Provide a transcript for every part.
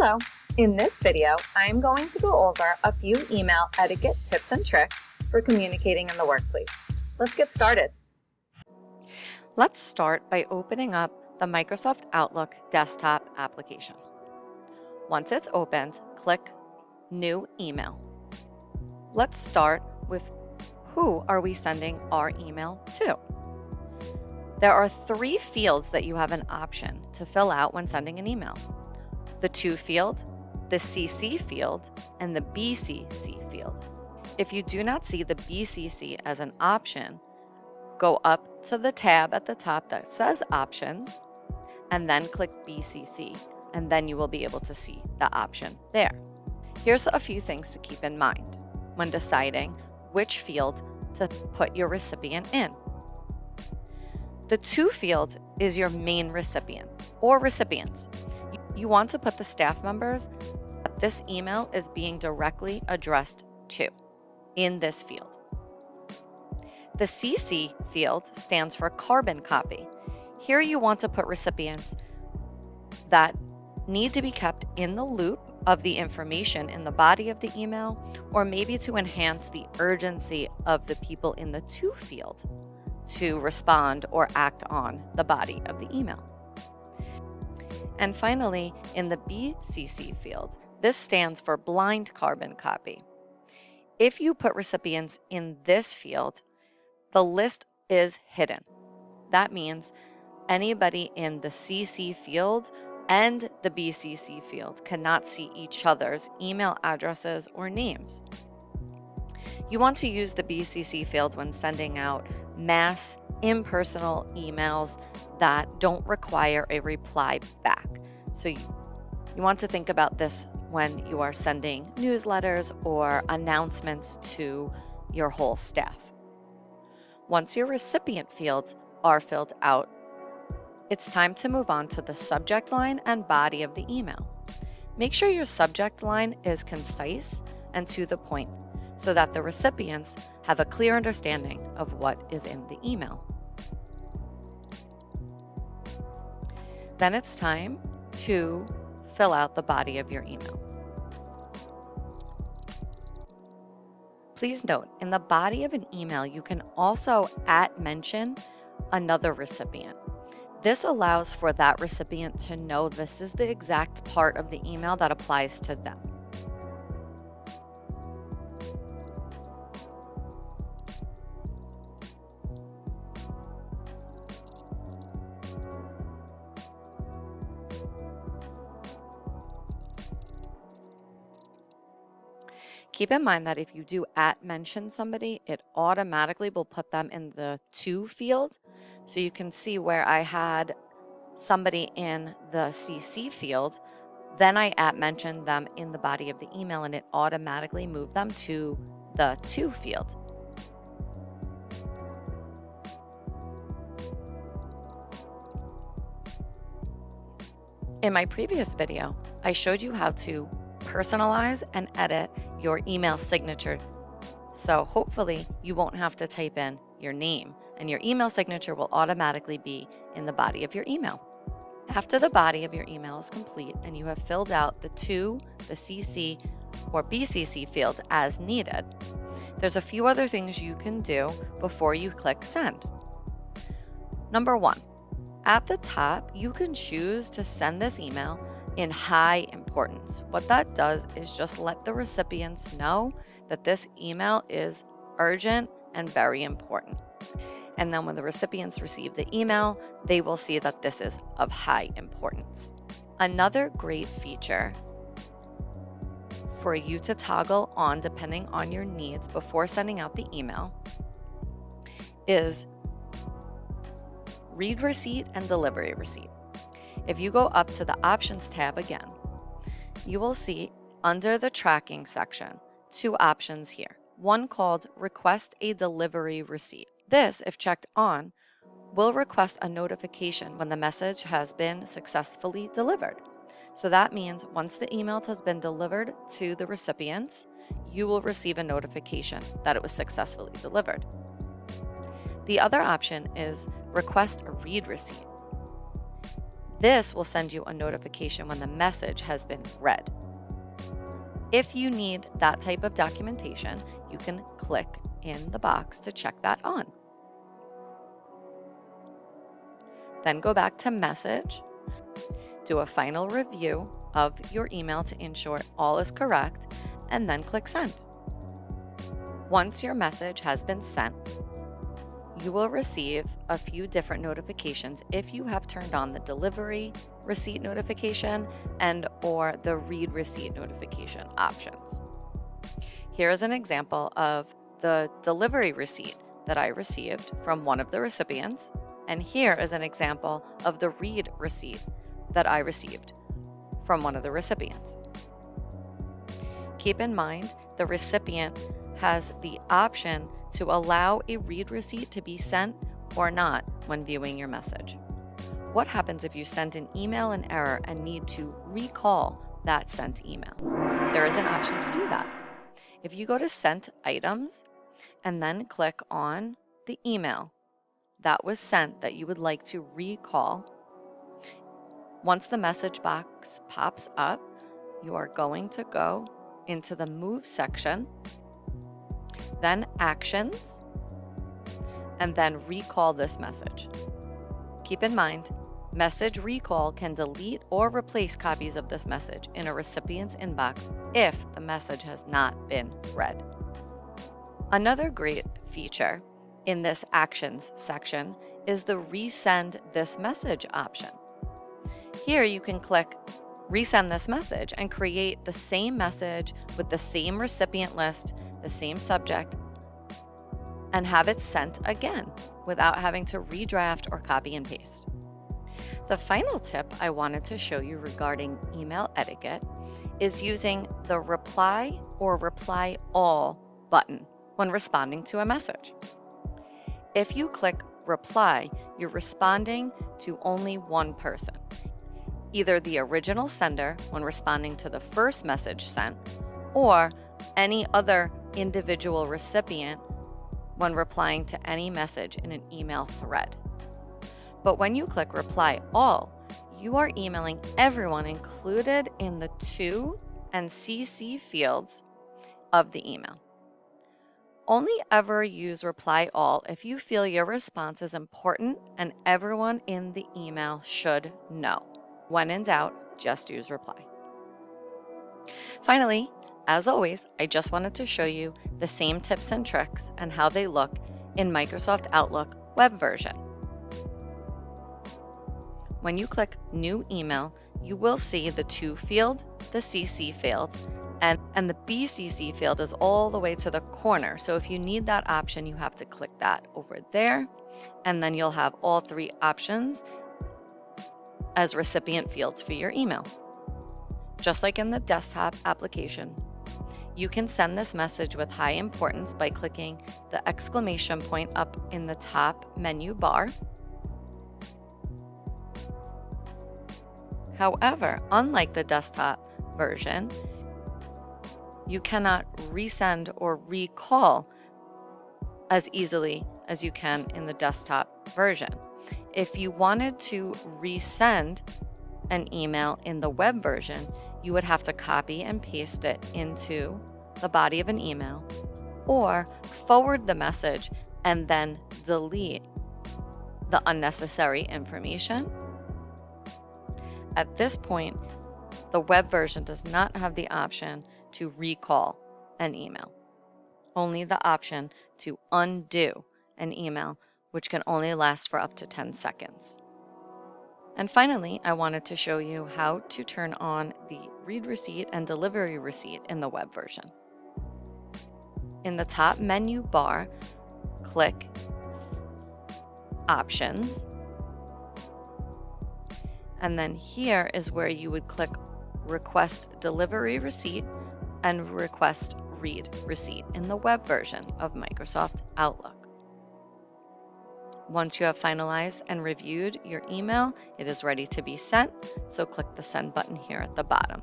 Hello. In this video, I'm going to go over a few email etiquette tips and tricks for communicating in the workplace. Let's get started. Let's start by opening up the Microsoft Outlook desktop application. Once it's opened, click New Email. Let's start with who are we sending our email to? There are 3 fields that you have an option to fill out when sending an email: the To field, the CC field, and the BCC field. If you do not see the BCC as an option, go up to the tab at the top that says Options, and then click BCC, and then you will be able to see the option there. Here's a few things to keep in mind when deciding which field to put your recipient in. The To field is your main recipient or recipients. You want to put the staff members that this email is being directly addressed to in this field. The CC field stands for carbon copy. Here you want to put recipients that need to be kept in the loop of the information in the body of the email, or maybe to enhance the urgency of the people in the To field to respond or act on the body of the email. And finally, in the BCC field, this stands for blind carbon copy. If you put recipients in this field, the list is hidden. That means anybody in the CC field and the BCC field cannot see each other's email addresses or names. You want to use the BCC field when sending out mass impersonal emails that don't require a reply back. So you want to think about this when you are sending newsletters or announcements to your whole staff. Once your recipient fields are filled out, it's time to move on to the subject line and body of the email. Make sure your subject line is concise and to the point so that the recipients have a clear understanding of what is in the email. Then it's time to fill out the body of your email. Please note, in the body of an email, you can also @mention another recipient. This allows for that recipient to know this is the exact part of the email that applies to them. Keep in mind that if you do @mention somebody, it automatically will put them in the To field. So you can see where I had somebody in the CC field, then I @mentioned them in the body of the email, and it automatically moved them to the To field. In my previous video, I showed you how to personalize and edit your email signature. So hopefully you won't have to type in your name, and your email signature will automatically be in the body of your email. After the body of your email is complete and you have filled out the To, the CC, or BCC field as needed, there's a few other things you can do before you click Send. Number 1, at the top, you can choose to send this email in high importance. What that does is just let the recipients know that this email is urgent and very important. And then when the recipients receive the email, they will see that this is of high importance. Another great feature for you to toggle on depending on your needs before sending out the email is Read Receipt and Delivery Receipt. If you go up to the Options tab again, you will see under the Tracking section 2 options here. One called Request a Delivery Receipt. This, if checked on, will request a notification when the message has been successfully delivered. So that means once the email has been delivered to the recipients, you will receive a notification that it was successfully delivered. The other option is Request a Read Receipt. This will send you a notification when the message has been read. If you need that type of documentation, you can click in the box to check that on. Then go back to Message, do a final review of your email to ensure all is correct, and then click Send. Once your message has been sent, you will receive a few different notifications if you have turned on the delivery receipt notification and or the read receipt notification options. Here is an example of the delivery receipt that I received from one of the recipients, and here is an example of the read receipt that I received from one of the recipients. Keep in mind, the recipient has the option to allow a read receipt to be sent or not when viewing your message. What happens if you send an email in error and need to recall that sent email? There is an option to do that. If you go to Sent Items and then click on the email that was sent that you would like to recall, once the message box pops up, you are going to go into the Move section, then Actions, and then recall this message. Keep in mind, Message Recall can delete or replace copies of this message in a recipient's inbox if the message has not been read. Another great feature in this Actions section is the Resend This Message option. Here you can click Resend this message and create the same message with the same recipient list, the same subject, and have it sent again without having to redraft or copy and paste. The final tip I wanted to show you regarding email etiquette is using the Reply or Reply All button when responding to a message. If you click Reply, you're responding to only one person, either the original sender when responding to the first message sent, or any other individual recipient when replying to any message in an email thread. But when you click Reply All, you are emailing everyone included in the To and CC fields of the email. Only ever use Reply All if you feel your response is important and everyone in the email should know. When in doubt, just use Reply. Finally, as always, I just wanted to show you the same tips and tricks and how they look in Microsoft Outlook web version. When you click New Email, you will see the To field, the CC field, and the BCC field is all the way to the corner. So if you need that option, you have to click that over there, and then you'll have all three options as recipient fields for your email. Just like in the desktop application, you can send this message with high importance by clicking the exclamation point up in the top menu bar. However, unlike the desktop version, you cannot resend or recall as easily as you can in the desktop version. If you wanted to resend an email in the web version, you would have to copy and paste it into the body of an email or forward the message and then delete the unnecessary information. At this point, the web version does not have the option to recall an email, only the option to undo an email, which can only last for up to 10 seconds. And finally, I wanted to show you how to turn on the read receipt and delivery receipt in the web version. In the top menu bar, click Options, and then here is where you would click Request Delivery Receipt and Request Read Receipt in the web version of Microsoft Outlook. Once you have finalized and reviewed your email, it is ready to be sent, so click the Send button here at the bottom.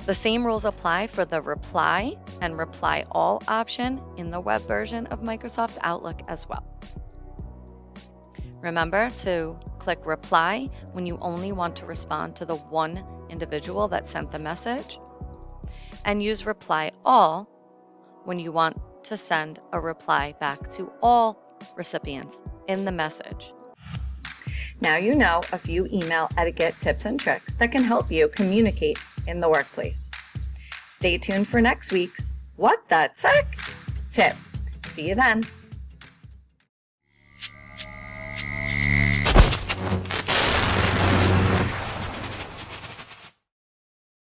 The same rules apply for the Reply and Reply All option in the web version of Microsoft Outlook as well. Remember to Click Reply when you only want to respond to the one individual that sent the message. And use Reply All when you want to send a reply back to all recipients in the message. Now you know a few email etiquette tips and tricks that can help you communicate in the workplace. Stay tuned for next week's What the Tech tip. See you then.